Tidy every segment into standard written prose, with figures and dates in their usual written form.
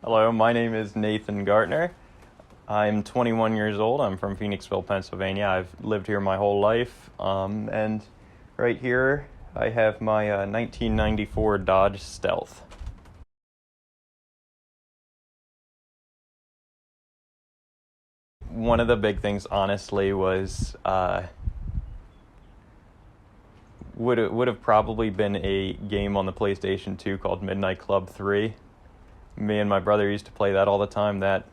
Hello, my name is Nathan Gartner. I'm 21 years old. I'm from Phoenixville, Pennsylvania. I've lived here my whole life. And right here, I have my 1994 Dodge Stealth. One of the big things, honestly, was would have probably been a game on the PlayStation 2 called Midnight Club 3. Me and my brother used to play that all the time. That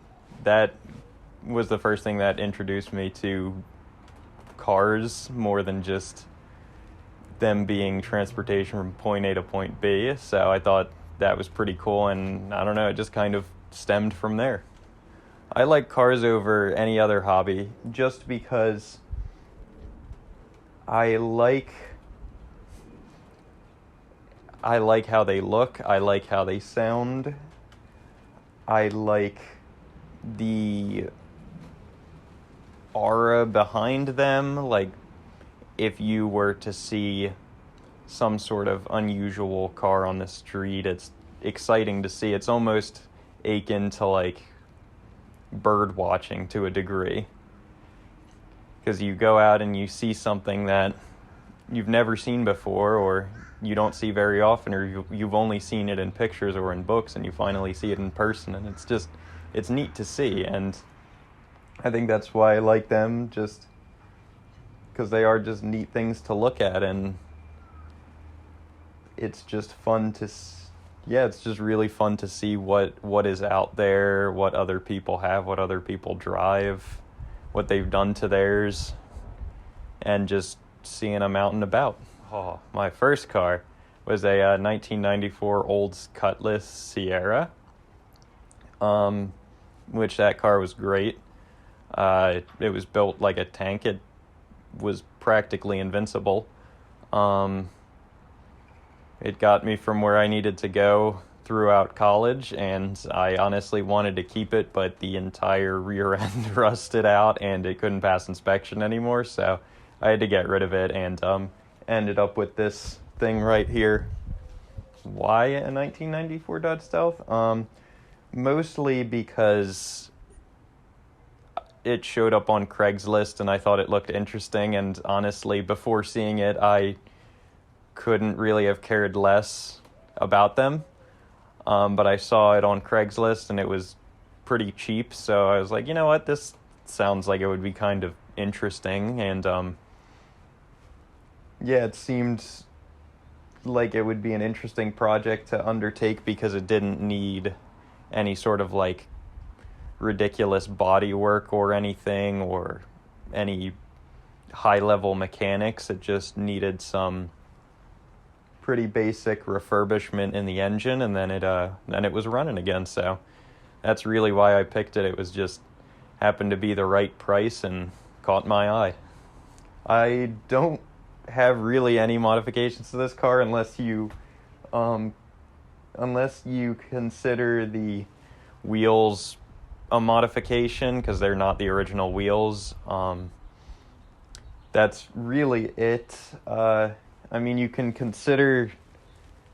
was the first thing that introduced me to cars more than just them being transportation from point A to point B. So I thought that was pretty cool, and I don't know, it just kind of stemmed from there. I like cars over any other hobby just because I like how they look, I like how they sound, I like the aura behind them. Like, if you were to see some sort of unusual car on the street, it's exciting to see. It's almost akin to like bird watching to a degree, because you go out and you see something that you've never seen before, or you don't see very often, or you've only seen it in pictures or in books, and you finally see it in person, and it's neat to see. And I think that's why I like them, just because they are just neat things to look at, and it's just fun to it's just really fun to see what is out there, what other people have, what other people drive, what they've done to theirs, and just seeing them out and about. Oh, my first car was a 1994 Olds Cutlass Sierra, which that car was great. It was built like a tank. It was practically invincible. It got me from where I needed to go throughout college, and I honestly wanted to keep it, but the entire rear end rusted out and it couldn't pass inspection anymore, so I had to get rid of it, and ended up with this thing right here. Why a 1994 Dodge Stealth? Mostly because it showed up on Craigslist and I thought it looked interesting, and honestly, before seeing it, I couldn't really have cared less about them. But I saw it on Craigslist and it was pretty cheap, so I was like, you know what, this sounds like it would be kind of interesting, and it seemed like it would be an interesting project to undertake because it didn't need any sort of like ridiculous body work or anything, or any high level mechanics. It just needed some pretty basic refurbishment in the engine, and then it was running again. So that's really why I picked it. It was just happened to be the right price and caught my eye. I don't have really any modifications to this car unless you consider the wheels a modification, because they're not the original wheels. That's really it. I mean, you can consider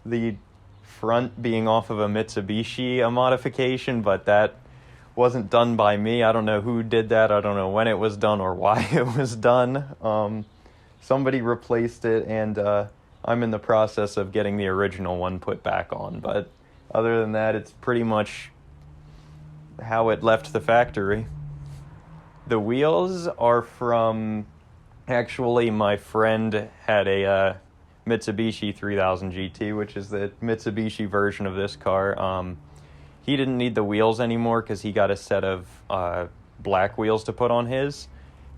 the front being off of a Mitsubishi a modification, but that wasn't done by me. I don't know who did that. I don't know when it was done or why it was done. Somebody replaced it, and I'm in the process of getting the original one put back on. But other than that, it's pretty much how it left the factory. The wheels are from... Actually, my friend had a Mitsubishi 3000 GT, which is the Mitsubishi version of this car. He didn't need the wheels anymore because he got a set of black wheels to put on his,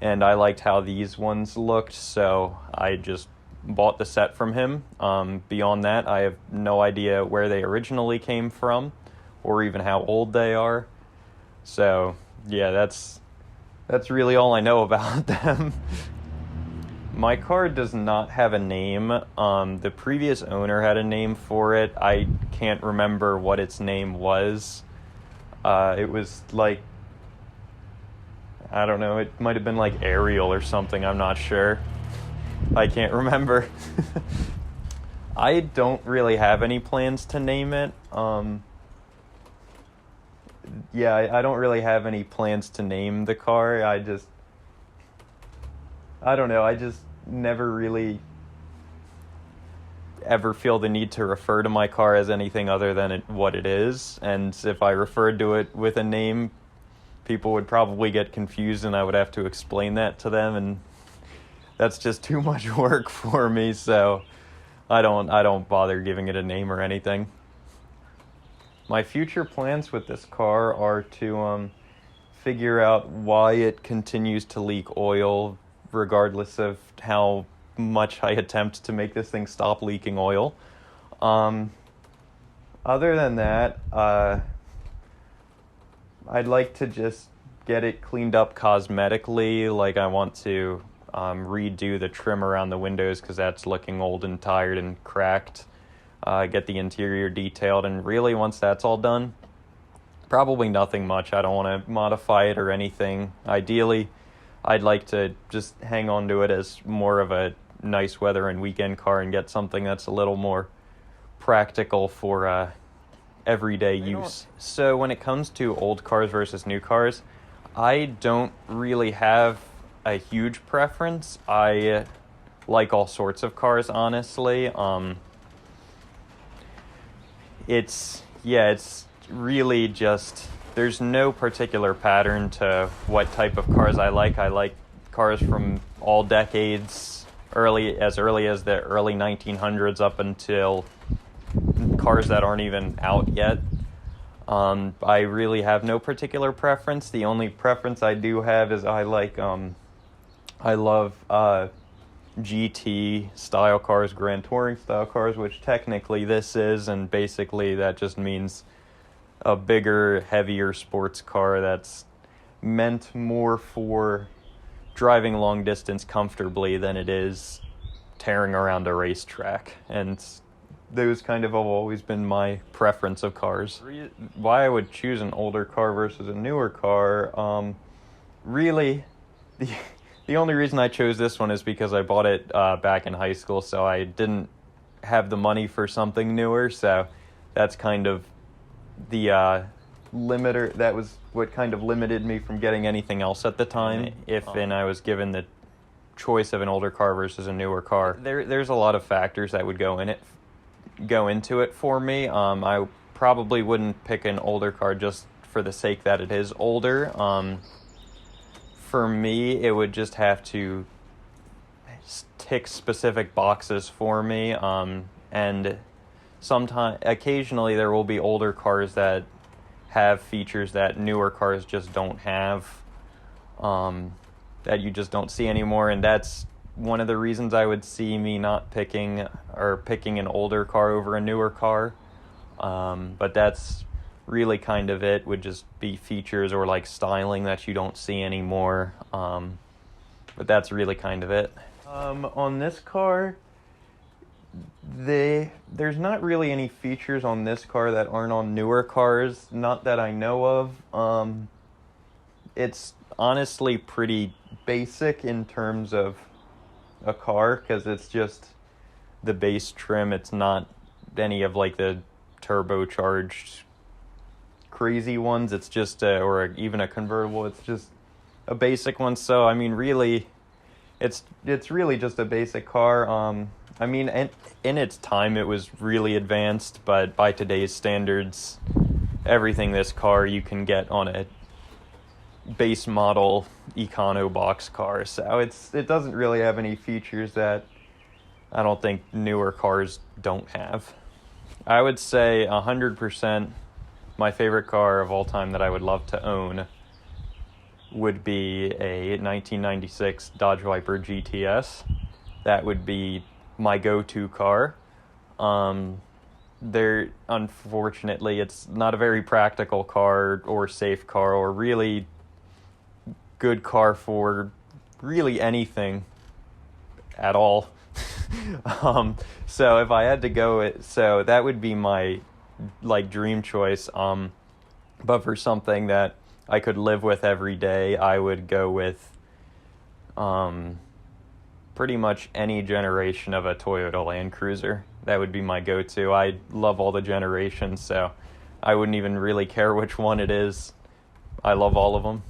and I liked how these ones looked, so I just bought the set from him. Beyond that, I have no idea where they originally came from or even how old they are. So, yeah, that's really all I know about them. My car does not have a name. The previous owner had a name for it. I can't remember what its name was. It was like, I don't know, it might have been like Ariel or something, I'm not sure. I can't remember. I don't really have any plans to name it. yeah, I don't really have any plans to name the car. I don't know, I just never really ever feel the need to refer to my car as anything other than what it is. And if I referred to it with a name, people would probably get confused and I would have to explain that to them, and that's just too much work for me, so I don't bother giving it a name or anything. My future plans with this car are to figure out why it continues to leak oil regardless of how much I attempt to make this thing stop leaking oil. Other than that, I'd like to just get it cleaned up cosmetically. Like, I want to redo the trim around the windows because that's looking old and tired and cracked. Get the interior detailed, and really once that's all done, probably nothing much. I don't want to modify it or anything. Ideally, I'd like to just hang on to it as more of a nice weather and weekend car and get something that's a little more practical for everyday use. So when it comes to old cars versus new cars, I don't really have a huge preference. I like all sorts of cars, honestly. It's really just, there's no particular pattern to what type of cars I like. I like cars from all decades, early as the early 1900s up until cars that aren't even out yet. I really have no particular preference. The only preference I do have is I love GT style cars, Grand Touring style cars, which technically this is, and basically that just means a bigger, heavier sports car that's meant more for driving long distance comfortably than it is tearing around a racetrack. And those kind of have always been my preference of cars. Why I would choose an older car versus a newer car, really, the only reason I chose this one is because I bought it back in high school, so I didn't have the money for something newer, so that's kind of the limiter. That was what kind of limited me from getting anything else at the time. And I was given the choice of an older car versus a newer car, there's a lot of factors that would go into it for me. I probably wouldn't pick an older car just for the sake that it is older. For me, it would just have to tick specific boxes for me. And occasionally there will be older cars that have features that newer cars just don't have, that you just don't see anymore. And that's one of the reasons I would see me not picking an older car over a newer car. But that's really kind of it, would just be features or like styling that you don't see anymore. But that's really kind of it. On this car, there's not really any features on this car that aren't on newer cars, not that I know of. It's honestly pretty basic in terms of a car, because it's just the base trim. It's not any of like the turbocharged crazy ones. It's just or even a convertible. It's just a basic one. So I mean, really, it's really just a basic car. I mean, in its time, it was really advanced, but by today's standards, everything this car you can get on a base model econo box car. So it doesn't really have any features that I don't think newer cars don't have. I would say 100% my favorite car of all time that I would love to own would be a 1996 Dodge Viper GTS. That would be my go-to car. Unfortunately, it's not a very practical car or safe car or really good car for really anything at all. So if I had to go, so that would be my dream choice. But for something that I could live with every day, I would go with pretty much any generation of a Toyota Land Cruiser. That would be my go-to. I love all the generations, so I wouldn't even really care which one it is. I love all of them.